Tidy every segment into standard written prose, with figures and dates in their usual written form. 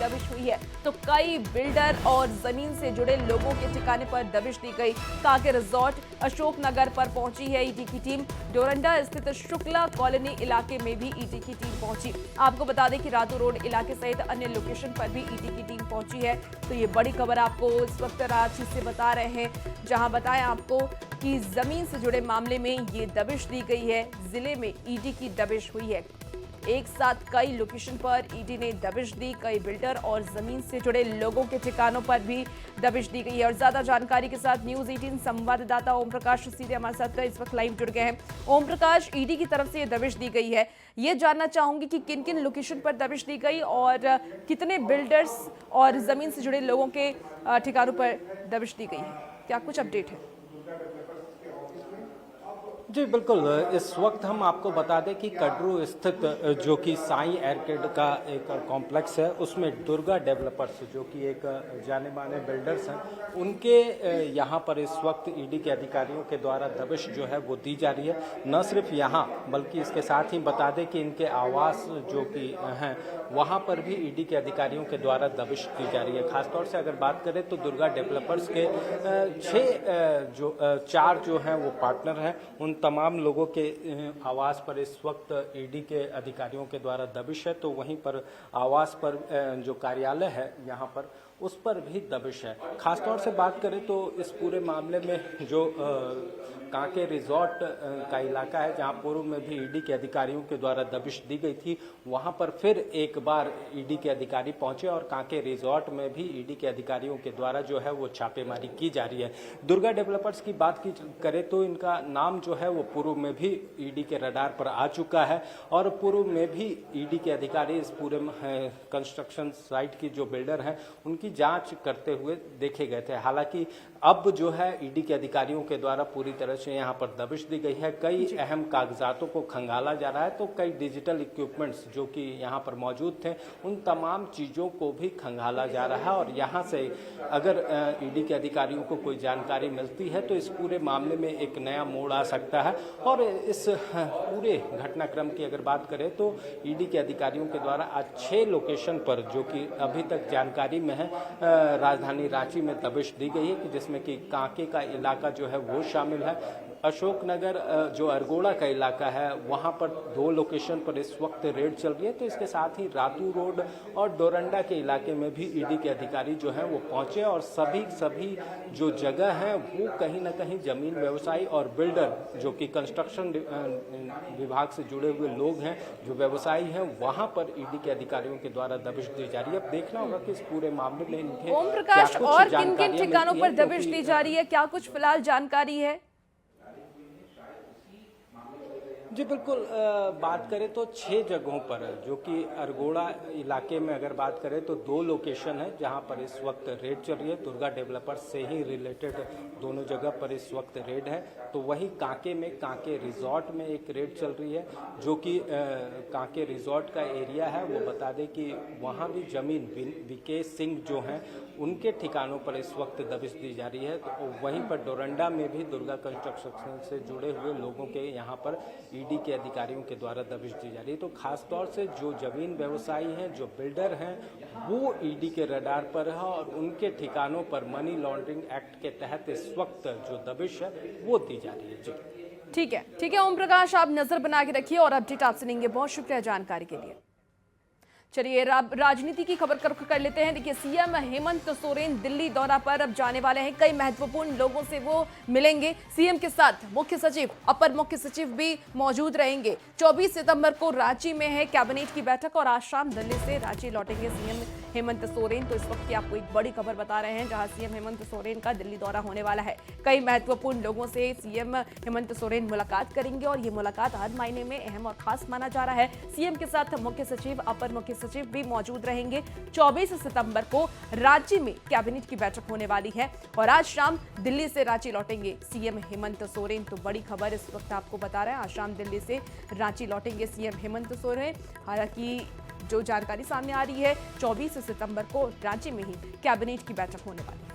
दबिश हुई है तो कई बिल्डर और जमीन से जुड़े लोगों के ठिकाने पर दबिश दी गई। कांके रिजॉर्ट अशोकनगर पर पहुंची है ईडी की टीम। डोरंडा स्थित शुक्ला कॉलोनी इलाके में भी ईडी की टीम पहुंची। आपको बता दें कि रातू रोड इलाके सहित अन्य लोकेशन पर भी ईडी की टीम पहुंची है। तो ये बड़ी खबर आपको इस वक्त रांची से बता रहे हैं, जहां बताएं आपको कि जमीन से जुड़े मामले में ये दबिश दी गई है। जिले में ईडी की दबिश हुई है। एक साथ कई लोकेशन पर ईडी ने दबिश दी। कई बिल्डर और जमीन से जुड़े लोगों के ठिकानों पर भी दबिश दी गई है। और ज्यादा जानकारी के साथ न्यूज 18 संवाददाता ओम प्रकाश सीधे हमारे साथ इस वक्त लाइव जुड़ गए हैं। ओम प्रकाश, ईडी की तरफ से ये दबिश दी गई है, ये जानना चाहूंगी कि किन किन लोकेशन पर दबिश दी गई और कितने बिल्डर्स और जमीन से जुड़े लोगों के ठिकानों पर दबिश दी गई है, क्या कुछ अपडेट है? जी बिल्कुल, इस वक्त हम आपको बता दें कि कटरू स्थित जो कि साईं एयरकेड का एक कॉम्प्लेक्स है, उसमें दुर्गा डेवलपर्स जो कि एक जाने माने बिल्डर्स हैं, उनके यहाँ पर इस वक्त ईडी के अधिकारियों के द्वारा दबिश जो है वो दी जा रही है। न सिर्फ यहाँ बल्कि इसके साथ ही बता दें कि इनके आवास जो कि हैं वहाँ पर भी ईडी के अधिकारियों के द्वारा दबिश दी जा रही है। खासतौर से अगर बात करें तो दुर्गा डेवलपर्स के 4 जो हैं वो पार्टनर हैं। उन तमाम लोगों के आवास पर इस वक्त ईडी के अधिकारियों के द्वारा दबिश है। तो वहीं पर आवास पर जो कार्यालय है यहाँ पर उस पर भी दबिश है। खासतौर से बात करें तो इस पूरे मामले में जो कांके रिजॉर्ट का इलाका है, जहां पूर्व में भी ईडी के अधिकारियों के द्वारा दबिश दी गई थी, वहां पर फिर एक बार ईडी के अधिकारी पहुंचे और कांके रिजॉर्ट में भी ईडी के अधिकारियों के द्वारा जो है वो छापेमारी की जा रही है। दुर्गा डेवलपर्स की बात की करें तो इनका नाम जो है वो पूर्व में भी ईडी के रडार पर आ चुका है और पूर्व में भी ईडी के अधिकारी इस पूरे कंस्ट्रक्शन साइट की जो बिल्डर हैं उनकी जांच करते हुए देखे गए थे। हालांकि अब जो है ईडी के अधिकारियों के द्वारा पूरी तरह से यहाँ पर दबिश दी गई है। कई अहम कागजातों को खंगाला जा रहा है, तो कई डिजिटल इक्विपमेंट्स जो कि यहाँ पर मौजूद थे उन तमाम चीज़ों को भी खंगाला जा रहा है। और यहाँ से अगर ईडी के अधिकारियों को कोई जानकारी मिलती है तो इस पूरे मामले में एक नया मोड़ आ सकता है। और इस पूरे घटनाक्रम की अगर बात करें तो ईडी के अधिकारियों के द्वारा आज 6 लोकेशन पर जो कि अभी तक जानकारी में है राजधानी रांची में दबिश दी गई है, कि जिसमें कि कांके का इलाका जो है वो शामिल है। अशोकनगर जो अरगोड़ा का इलाका है वहां पर 2 लोकेशन पर इस वक्त रेड चल रही है। तो इसके साथ ही रातू रोड और डोरंडा के इलाके में भी ईडी के अधिकारी जो हैं वो पहुंचे और सभी जो जगह हैं वो कहीं ना कहीं जमीन व्यवसायी और बिल्डर जो कि कंस्ट्रक्शन विभाग से जुड़े हुए लोग हैं, जो व्यवसायी हैं, वहां पर ईडी के अधिकारियों के द्वारा दबिश दी जा रही है। अब देखना होगा कि इस पूरे मामले में इनके ओम प्रकाश, और किन किन ठिकानों पर दबिश दी जा रही है, क्या कुछ फिलहाल जानकारी है? जी बिल्कुल, बात करें तो 6 जगहों पर जो कि अरगोड़ा इलाके में अगर बात करें तो 2 लोकेशन है जहां पर इस वक्त रेड चल रही है। दुर्गा डेवलपर्स से ही रिलेटेड दोनों जगह पर इस वक्त रेड है। तो वहीं कांके में कांके रिजॉर्ट में एक रेड चल रही है, जो कि कांके रिजॉर्ट का एरिया है। वो बता दें कि वहां भी जमीन विकेश सिंह जो हैं उनके ठिकानों पर इस वक्त दबिश दी जा रही है। तो वहीं पर डोरंडा में भी दुर्गा कंस्ट्रक्शन से जुड़े हुए लोगों के यहाँ पर ईडी के अधिकारियों के द्वारा दबिश दी जा रही है। तो खासतौर से जो जमीन व्यवसायी हैं, जो बिल्डर हैं, वो ईडी के रडार पर है और उनके ठिकानों पर मनी लॉन्ड्रिंग एक्ट के तहत इस वक्त जो दबिश है वो दी जा रही है। जी ठीक है ओम प्रकाश, आप नजर बना के रखिए और अपडेट आपसे लेंगे। बहुत शुक्रिया जानकारी के लिए। चलिए राजनीति की खबर कर लेते हैं। देखिए, सीएम हेमंत सोरेन दिल्ली दौरा पर अब जाने वाले हैं। कई महत्वपूर्ण लोगों से वो मिलेंगे। सीएम के साथ मुख्य सचिव, अपर मुख्य सचिव भी मौजूद रहेंगे। 24 सितंबर को रांची में है कैबिनेट की बैठक और आज शाम दिल्ली से रांची लौटेंगे सीएम हेमंत सोरेन। तो इस वक्त की आपको एक बड़ी खबर बता रहे हैं, जहां सीएम हेमंत सोरेन का दिल्ली दौरा होने वाला है। कई महत्वपूर्ण लोगों से सीएम हेमंत सोरेन मुलाकात करेंगे और ये मुलाकात हर महीने में अहम और खास माना जा रहा है। सीएम के साथ मुख्य सचिव, अपर मुख्य सचिव भी मौजूद रहेंगे। 24 सितंबर को रांची में कैबिनेट की बैठक होने वाली है और आज शाम दिल्ली से रांची लौटेंगे सीएम हेमंत सोरेन। तो बड़ी खबर इस वक्त आपको बता रहे हैं, आज शाम दिल्ली से रांची लौटेंगे सीएम हेमंत सोरेन। हालांकि जो जानकारी सामने आ रही है, 24 सितंबर को रांची में ही कैबिनेट की बैठक होने वाली है।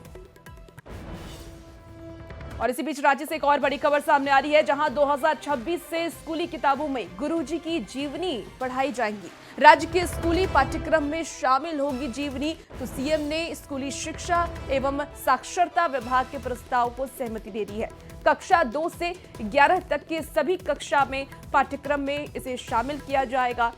और इसी बीच राज्य से एक और बड़ी खबर सामने आ रही है, जहां 2026 से स्कूली किताबों में गुरुजी की जीवनी पढ़ाई जाएंगी। राज्य के स्कूली पाठ्यक्रम में शामिल होगी जीवनी। तो सीएम ने स्कूली शिक्षा एवं साक्षरता विभाग के प्रस्ताव को सहमति दे दी है। कक्षा 2 से 11 तक के सभी कक्षा में पाठ्यक्रम में इसे शामिल किया जाएगा।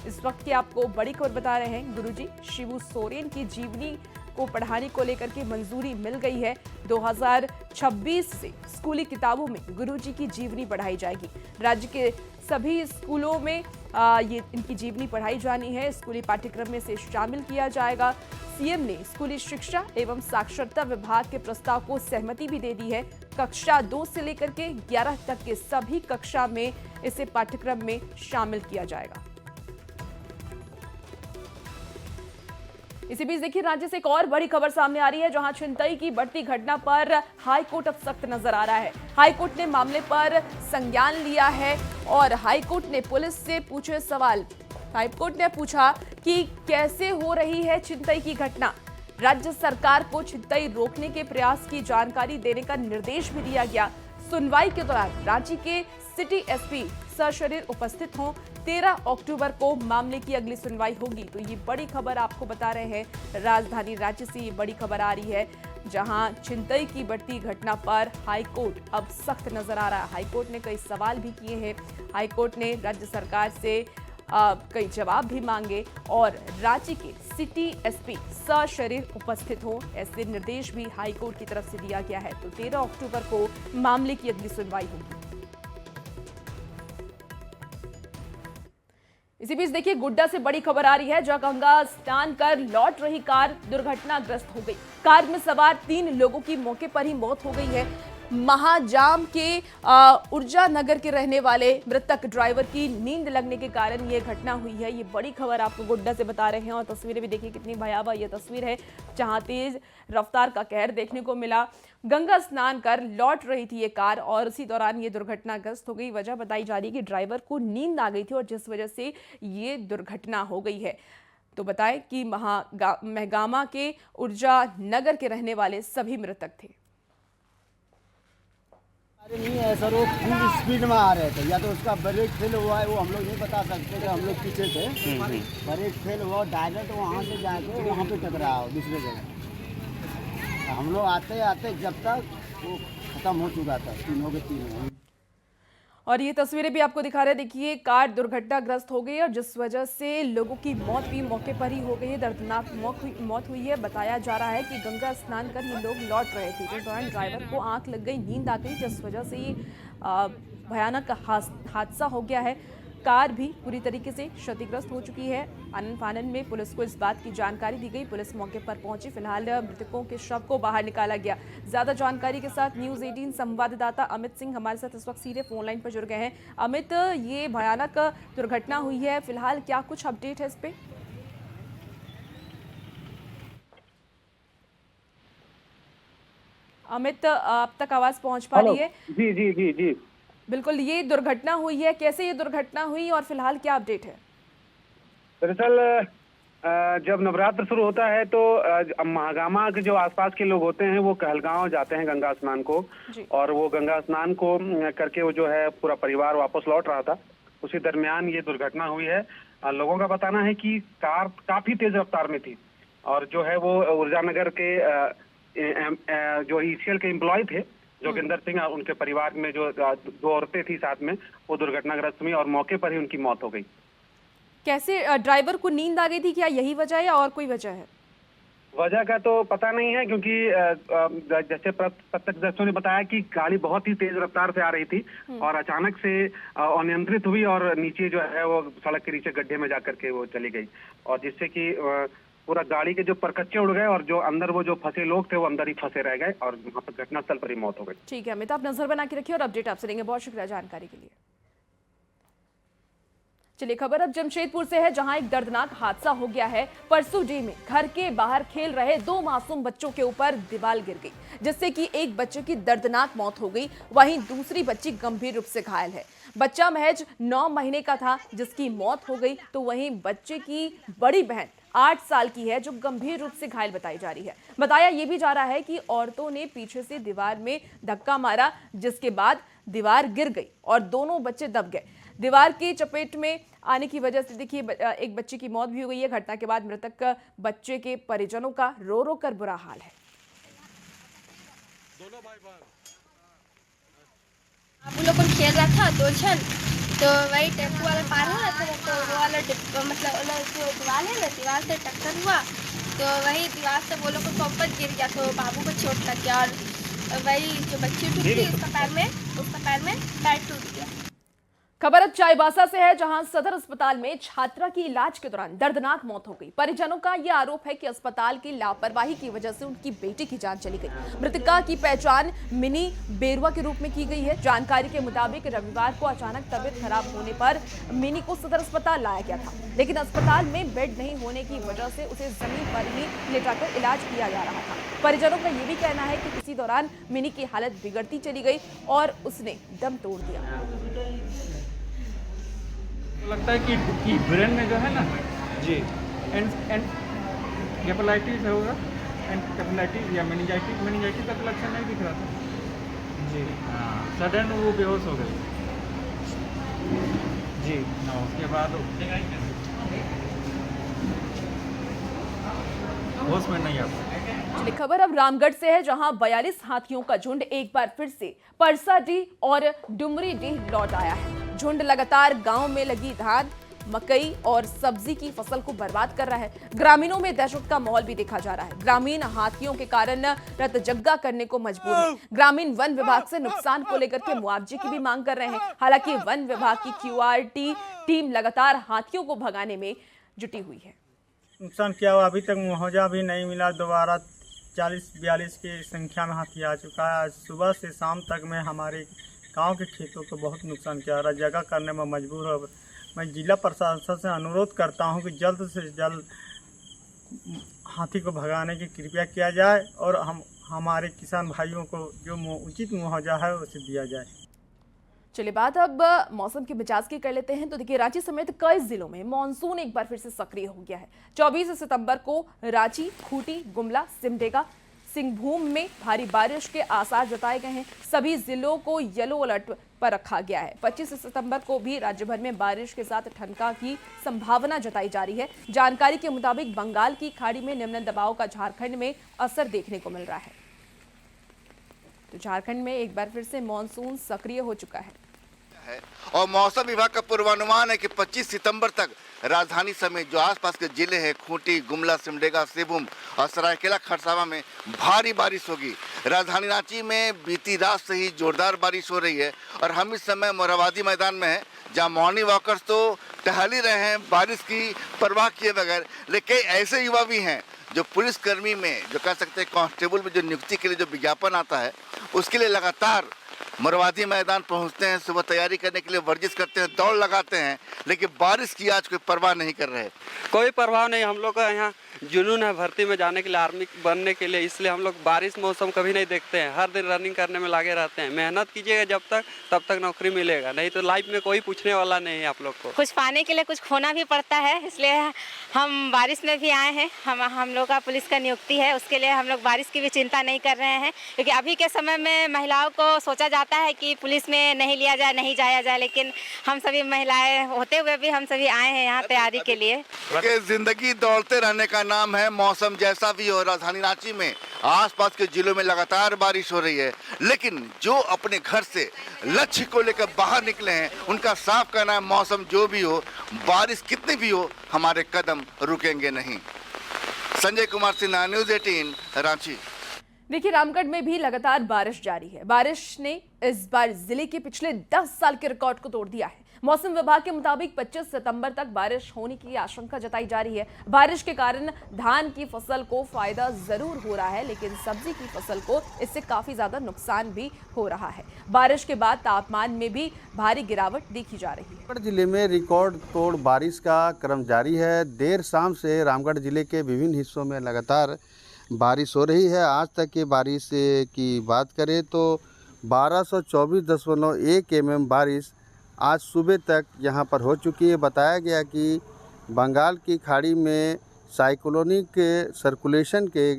इस वक्त की आपको बड़ी खबर बता रहे हैं, गुरुजी शिबू सोरेन की जीवनी को पढ़ाने को लेकर के मंजूरी मिल गई है। 2026 से स्कूली किताबों में गुरुजी की जीवनी पढ़ाई जाएगी। राज्य के सभी स्कूलों में ये इनकी जीवनी पढ़ाई जानी है। स्कूली पाठ्यक्रम में से शामिल किया जाएगा। सीएम ने स्कूली शिक्षा एवं साक्षरता विभाग के प्रस्ताव को सहमति भी दे दी है। कक्षा 2 से लेकर के 11 तक के सभी कक्षा में इसे पाठ्यक्रम में शामिल किया जाएगा। इसी बीच देखिए, राज्य से एक और बड़ी खबर सामने आ रही है, जहां छिनतई की बढ़ती घटना पर हाईकोर्ट अब सख्त नजर आ रहा है। हाईकोर्ट ने मामले पर संज्ञान लिया है और हाईकोर्ट ने पुलिस से पूछे सवाल। हाईकोर्ट ने पूछा कि कैसे हो रही है छिनतई की घटना। राज्य सरकार को छिनतई रोकने के प्रयास की जानकारी देने का निर्देश भी दिया गया। सुनवाई के दौरान रांची के सिटी एसपी सशरीर उपस्थित हों। 13 अक्टूबर को मामले की अगली सुनवाई होगी। तो ये बड़ी खबर आपको बता रहे हैं, राजधानी राज्य से ये बड़ी खबर आ रही है, जहां छिनतई की बढ़ती घटना पर हाईकोर्ट अब सख्त नजर आ रहा है। हाईकोर्ट ने कई सवाल भी किए हैं। हाईकोर्ट ने राज्य सरकार से कई जवाब भी मांगे और रांची के सिटी एसपी सशरीर उपस्थित हो, ऐसे निर्देश भी हाईकोर्ट की तरफ से दिया गया है। तो 13 अक्टूबर को मामले की अगली सुनवाई होगी। इसी बीच देखिए, गुड्डा से बड़ी खबर आ रही है, जहां गंगा स्नान कर लौट रही कार दुर्घटनाग्रस्त हो गई। कार में सवार 3 लोगों की मौके पर ही मौत हो गई है। महाजाम के ऊर्जा नगर के रहने वाले मृतक ड्राइवर की नींद लगने के कारण यह घटना हुई है। ये बड़ी खबर आपको गुड्डा से बता रहे हैं और तस्वीरें भी देखिए कितनी भयावह ये तस्वीर है, जहां तेज रफ्तार का कहर देखने को मिला। गंगा स्नान कर लौट रही थी ये कार और उसी दौरान ये दुर्घटनाग्रस्त हो गई। वजह बताई जा रही है कि ड्राइवर को नींद आ गई थी और जिस वजह से ये दुर्घटना हो गई है। तो बताएं कि महगामा के ऊर्जा नगर के रहने वाले सभी मृतक थे। अरे नहीं है सर, वो फुल स्पीड में आ रहे थे, या तो उसका ब्रेक फेल हुआ है, वो हम लोग नहीं बता सकते कि हम लोग पीछे थे। ब्रेक फेल हुआ, डायरेक्ट वहाँ से जाके वहाँ पे टकराया दूसरे जगह। हम लोग आते आते जब तक वो खत्म हो चुका था, 3 हो गए 3। और ये तस्वीरें भी आपको दिखा रहे हैं, देखिए कार दुर्घटनाग्रस्त हो गई और जिस वजह से लोगों की मौत भी मौके पर ही हो गई है। दर्दनाक मौत हुई है। बताया जा रहा है कि गंगा स्नान कर ये लोग लौट रहे थे, जिस दौरान ड्राइवर को आंख लग गई, नींद आ गई, जिस वजह से ये भयानक हादसा हो गया है। कार भी पूरी तरीके से क्षतिग्रस्त हो चुकी है। आनन फानन में पुलिस को इस बात की जानकारी दी गई। पुलिस मौके पर पहुंची। फिलहाल मृतकों के शव को बाहर निकाला गया। ज्यादा जानकारी के साथ न्यूज़ 18 संवाददाता अमित सिंह हमारे साथ इस वक्त सीधे फोन लाइन पर जुड़ गए हैं। अमित, ये भयानक दुर्घटना हुई है, फिलहाल क्या कुछ अपडेट है इस पे? अमित, आप तक आवाज पहुंच पा रही है? जी जी जी जी बिल्कुल, ये दुर्घटना हुई है, कैसे ये दुर्घटना हुई और फिलहाल क्या अपडेट है? दरअसल जब नवरात्र शुरू होता है तो महागामा के जो आसपास के लोग होते हैं वो कहलगांव जाते हैं गंगा स्नान को, और वो गंगा स्नान को करके वो जो है पूरा परिवार वापस लौट रहा था। उसी दरमियान ये दुर्घटना हुई है। लोगों का बताना है कि कार काफी तेज रफ्तार में थी और जो है वो ऊर्जा नगर के जो ईसीएल के एम्प्लॉय थे जोगिंदर सिंह और उनके परिवार में जो 2 औरतें थी साथ में, वो दुर्घटनाग्रस्त हुई और मौके पर ही उनकी मौत हो गई। कैसे ड्राइवर को नींद आ गई थी, क्या यही वजह है या और कोई वजह है? वजह का तो पता नहीं है, क्योंकि जैसे प्रत्यक्षदर्शियों ने बताया कि गाड़ी बहुत ही तेज रफ्तार से आ रही थी और अचानक से अनियंत्रित हुई और नीचे जो है वो सड़क के नीचे गड्ढे में जाकर के वो चली गई, और जिससे कि पूरा गाड़ी के जो परकच्चे उड़ गए और जो अंदर वो जो फंसे लोग थे वो अंदर ही फंसे रह गए और वहाँ पर घटनास्थल पर ही मौत हो गई। ठीक है अमित, आप नजर बना के रखिए और अपडेट आपसे लेंगे। बहुत शुक्रिया जानकारी के लिए। चलिए खबर अब जमशेदपुर से है, जहां एक दर्दनाक हादसा हो गया है। परसों डे में घर के बाहर खेल रहे 2 मासूम बच्चों के ऊपर दीवार गिर गई, जिससे कि एक बच्चे की दर्दनाक मौत हो गई, वहीं दूसरी बच्ची गंभीर रूप से घायल है। बच्चा महज 9 महीने का था जिसकी मौत हो गई, तो वहीं बच्चे की बड़ी बहन 8 साल की है जो गंभीर रूप से घायल बताई जा रही है। बताया यह भी जा रहा है कि औरतों ने पीछे से दीवार में धक्का मारा, जिसके बाद दीवार गिर गई और दोनों बच्चे दब गए। दीवार की चपेट में आने की वजह से देखिए एक बच्चे की मौत भी हो गई है। घटना के बाद मृतक बच्चे के परिजनों का रो रो कर बुरा हाल है। आप लोग को खेल रहा था 2 जन, तो वही टेम्पो वाला पार हो रहा था, तो वो वाला मतलब जो दीवार है ना, दीवार से टक्कर हुआ, तो वही दीवार से वो लोग को पंपत गिर गया, तो बाबू को चोट लग गया। और वही जो बच्ची टूट गई उसका पैर में पैर टूट गया। खबर अब चाईबासा से है, जहां सदर अस्पताल में छात्रा की इलाज के दौरान दर्दनाक मौत हो गई। परिजनों का यह आरोप है कि अस्पताल की लापरवाही की वजह से उनकी बेटी की जान चली गई। मृतका की पहचान मिनी बेरुआ के रूप में की गई है। जानकारी के मुताबिक रविवार को अचानक तबीयत खराब होने पर मिनी को सदर अस्पताल लाया गया था, लेकिन अस्पताल में बेड नहीं होने की वजह से उसे जमीन पर ही लेटाकर इलाज किया जा रहा था। परिजनों का यह भी कहना है कि इसी दौरान मिनी की हालत बिगड़ती चली गई और उसने दम तोड़ दिया। लगता है कि ब्रेन में जो है ना जी एंसेफेलाइटिस होगा, एंसेफेलाइटिस या मेनिंजाइटिस का लक्षण नहीं दिख रहा था जी। हाँ, सडन वो बेहोश हो गई जी। उसके बाद होश में नहीं आता। चलिए खबर अब रामगढ़ से है, जहां 42 हाथियों का झुंड एक बार फिर से परसाडीह और डुमरीडीह लौट आया है। झुंड लगातार गांव में लगी धान, मकई और सब्जी की फसल को बर्बाद कर रहा है। ग्रामीणों में दहशत का माहौल भी देखा जा रहा है। ग्रामीण हाथियों के कारण रतजग्गा करने को मजबूर है। ग्रामीण वन विभाग से नुकसान को लेकर के मुआवजे की भी मांग कर रहे हैं। हालांकि वन विभाग की QRT टीम लगातार हाथियों को भगाने में जुटी हुई है। नुकसान क्या हुआ, अभी तक मुआवजा भी नहीं मिला। दोबारा 40-42 की संख्या में हाथी आ चुका है। सुबह से शाम तक में हमारे गांव के खेतों को बहुत नुकसान किया रहा, जगह करने में मजबूर हो। मैं जिला प्रशासन से अनुरोध करता हूं कि जल्द से जल्द हाथी को भगाने की कृपया किया जाए और हमारे किसान भाइयों को जो उचित मुआवजा है उसे दिया जाए। चलिए बात अब मौसम के मिजाज की कर लेते हैं। तो देखिए रांची समेत कई जिलों में मानसून एक बार फिर से सक्रिय हो गया है। 24 सितंबर को रांची, खूंटी, गुमला, सिमडेगा, सिंहभूम में भारी बारिश के आसार जताए गए हैं। सभी जिलों को येलो अलर्ट पर रखा गया है। 25 सितंबर को भी राज्य भर में बारिश के साथ ठनका की संभावना जताई जा रही है। जानकारी के मुताबिक बंगाल की खाड़ी में निम्न दबाव का झारखंड में असर देखने को मिल रहा है। तो झारखंड में एक बार फिर से मानसून सक्रिय हो चुका है और मौसम विभाग का पूर्वानुमान है कि 25 सितंबर तक राजधानी समेत जो आसपास के जिले हैं, खूंटी, गुमला, सिमडेगा, सिंहभूम और सरायकेला खरसावां में भारी बारिश होगी। राजधानी रांची में बीती रात से ही जोरदार बारिश हो रही है और हम इस समय मोरहाबादी मैदान में हैं, जहां मॉर्निंग वॉकर्स तो टहल ही रहे हैं बारिश की परवाह किए बगैर। लेकिन ऐसे युवा भी हैं जो पुलिसकर्मी में, जो कह सकते हैं कांस्टेबल में जो नियुक्ति के लिए जो विज्ञापन आता है, उसके लिए लगातार मोरहाबादी मैदान पहुंचते हैं, सुबह तैयारी करने के लिए वर्जिश करते हैं, दौड़ लगाते हैं, लेकिन बारिश की आज कोई परवाह नहीं कर रहे। कोई परवाह नहीं। हम लोग का यहाँ जुनून है भर्ती में जाने के लिए, आर्मी बनने के लिए, इसलिए हम लोग बारिश मौसम कभी नहीं देखते हैं। हर दिन रनिंग करने में लगे रहते हैं। मेहनत कीजिएगा जब तक, तब तक नौकरी मिलेगा, नहीं तो लाइफ में कोई पूछने वाला नहीं है आप लोग को। कुछ पाने के लिए कुछ खोना भी पड़ता है, इसलिए हम बारिश में भी आए हैं। हम लोग का पुलिस का नियुक्ति है, उसके लिए हम लोग बारिश की भी चिंता नहीं कर रहे हैं, क्योंकि अभी के समय में महिलाओं को सोचा जाता है कि पुलिस में नहीं लिया जाए, नहीं जाया जाए, लेकिन हम सभी महिलाएं होते हुए भी हम सभी आए हैं यहाँ तैयारी के लिए। जिंदगी दौड़ते रहने का नाम है। मौसम जैसा भी हो, राजधानी रांची में आसपास के जिलों में लगातार बारिश हो रही है, लेकिन जो अपने घर से लक्ष्य को लेकर बाहर निकले हैं उनका साफ कहना है मौसम जो भी हो, बारिश कितनी भी हो, हमारे कदम रुकेंगे नहीं। संजय कुमार सिन्हा, न्यूज़ 18 रांची। देखिए रामगढ़ में भी लगातार बारिश जारी है। बारिश ने इस बार जिले के पिछले 10 साल के रिकॉर्ड को तोड़ दिया है। मौसम विभाग के मुताबिक 25 सितंबर तक बारिश होने की आशंका जताई जा रही है। बारिश के कारण धान की फसल को फायदा जरूर हो रहा है, लेकिन सब्जी की फसल को इससे काफी ज्यादा नुकसान भी हो रहा है। बारिश के बाद तापमान में भी भारी गिरावट देखी जा रही है। रामगढ़ जिले में रिकॉर्ड तोड़ बारिश का क्रम जारी है। देर शाम से रामगढ़ जिले के विभिन्न हिस्सों में लगातार बारिश हो रही है। आज तक की बारिश की बात करें तो 1224.1 mm बारिश आज सुबह तक यहां पर हो चुकी है। बताया गया कि बंगाल की खाड़ी में साइक्लोनिक सर्कुलेशन के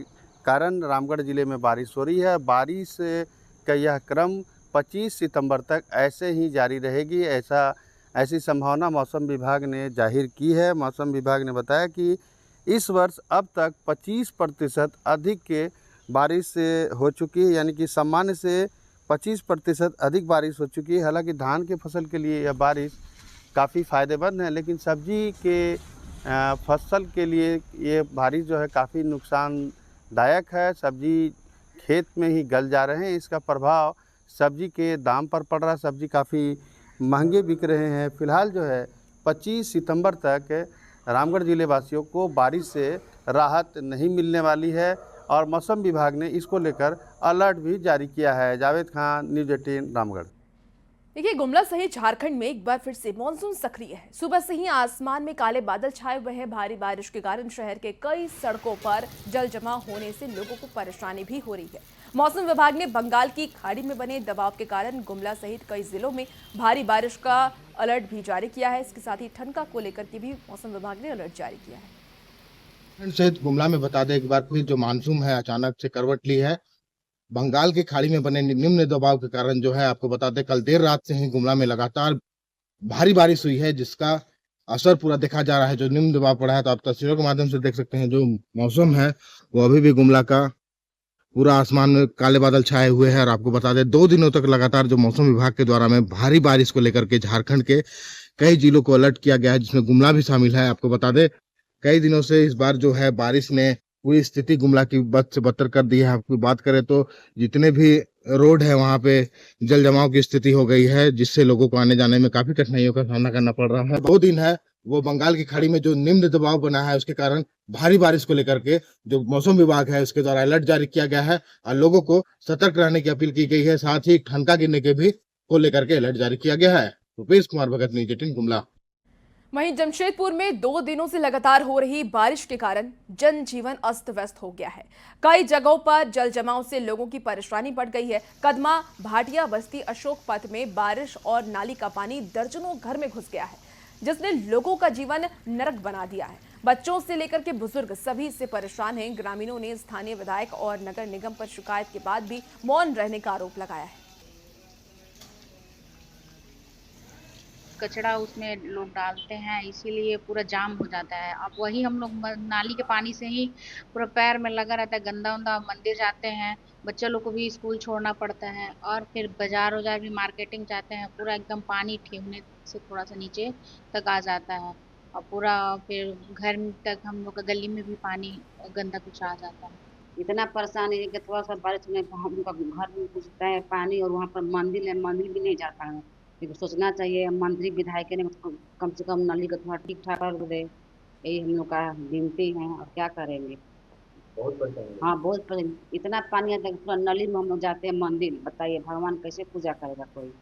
कारण रामगढ़ जिले में बारिश हो रही है। बारिश का यह क्रम 25 सितंबर तक ऐसे ही जारी रहेगी, ऐसी संभावना मौसम विभाग ने जाहिर की है। मौसम विभाग ने बताया कि इस वर्ष अब तक 25% अधिक के बारिश हो चुकी है, यानी कि सामान्य से 25% अधिक बारिश हो चुकी है। हालांकि धान के फसल के लिए यह बारिश काफ़ी फ़ायदेमंद है, लेकिन सब्जी के फसल के लिए ये बारिश जो है काफ़ी नुकसानदायक है। सब्जी खेत में ही गल जा रहे हैं, इसका प्रभाव सब्जी के दाम पर पड़ रहा है। सब्जी काफ़ी महंगे बिक रहे हैं। फ़िलहाल जो है 25 सितंबर तक रामगढ़ ज़िले वासियों को बारिश से राहत नहीं मिलने वाली है और मौसम विभाग ने इसको लेकर अलर्ट भी जारी किया है। जावेद खान, न्यूज़ 18 रामगढ़। देखिए, गुमला सहित झारखंड में एक बार फिर से मानसून सक्रिय है। सुबह से ही आसमान में काले बादल छाए हुए हैं। भारी बारिश के कारण शहर के कई सड़कों पर जल जमाव होने से लोगों को परेशानी भी हो रही है। मौसम विभाग ने बंगाल की खाड़ी में बने दबाव के कारण गुमला सहित कई जिलों में भारी बारिश का अलर्ट भी जारी किया है। इसके साथ ही ठनका को लेकर के भी मौसम विभाग ने अलर्ट जारी किया है। सहित गुमला में बता दें एक बार फिर जो मानसून है अचानक से करवट ली है। बंगाल की खाड़ी में बने निम्न दबाव के कारण जो है आपको बता दें कल देर रात से ही गुमला में लगातार भारी बारिश हुई है, जिसका असर पूरा देखा जा रहा है। जो निम्न दबाव पड़ा है तो आप तस्वीरों के माध्यम से देख सकते हैं। जो मौसम है वो अभी भी गुमला का पूरा आसमान में काले बादल छाए हुए हैं। और आपको बता दें 2 दिनों तक लगातार जो मौसम विभाग के द्वारा में भारी बारिश को लेकर के झारखंड के कई जिलों को अलर्ट किया गया है, जिसमें गुमला भी शामिल है। आपको बता दें कई दिनों से इस बार जो है बारिश ने पूरी स्थिति गुमला की बद से बदतर कर दी है। आपकी बात करें तो जितने भी रोड है वहां पे जल जमाव की स्थिति हो गई है, जिससे लोगों को आने जाने में काफी कठिनाइयों का सामना करना पड़ रहा है। 2 दिन है वो बंगाल की खाड़ी में जो निम्न दबाव बना है उसके कारण भारी बारिश को लेकर के जो मौसम विभाग है उसके द्वारा अलर्ट जारी किया गया है और लोगों को सतर्क रहने की अपील की गई है। साथ ही ठनका गिरने के भी को लेकर के अलर्ट जारी किया गया है। रुपेश कुमार भगत, न्यूज़ 18 गुमला। वहीं जमशेदपुर में 2 दिनों से लगातार हो रही बारिश के कारण जनजीवन अस्त व्यस्त हो गया है। कई जगहों पर जल जमाव से लोगों की परेशानी बढ़ गई है। कदमा, भाटिया बस्ती, अशोक पथ में बारिश और नाली का पानी दर्जनों घर में घुस गया है, जिसने लोगों का जीवन नरक बना दिया है। बच्चों से लेकर के बुजुर्ग सभी इससे परेशान हैं। ग्रामीणों ने स्थानीय विधायक और नगर निगम पर शिकायत के बाद भी मौन रहने का आरोप लगाया है। कचरा उसमें लोग डालते हैं, इसीलिए पूरा जाम हो जाता है। अब वही हम लोग नाली के पानी से ही पूरा पैर में लगा रहता है, गंदा उंदा। मंदिर जाते हैं, बच्चे लोग को भी स्कूल छोड़ना पड़ता है और फिर बाजार वजार भी मार्केटिंग जाते हैं, पूरा एकदम पानी ठेवने से थोड़ा सा नीचे तक आ जाता है और पूरा फिर घर तक हम लोग का गली में भी पानी गंदा कुछ आ जाता है। इतना परेशानी है कि थोड़ा सा बारिश में हम लोग का घर में घुसता है पानी और वहाँ पर मंदिर है, मंदिर भी नहीं जाता है। लेकिन सोचना चाहिए मंत्री विधायक ने कम से कम नाली का थोड़ा ठीक ठाक कर दे, यही हम लोग का विनती है। और क्या करेंगे, बहुत परेशानी। हाँ, बहुत परेशानी। इतना पानी आता है पूरा नली में हम लोग जाते हैं मंदिर, बताइए भगवान कैसे पूजा करेगा कोई।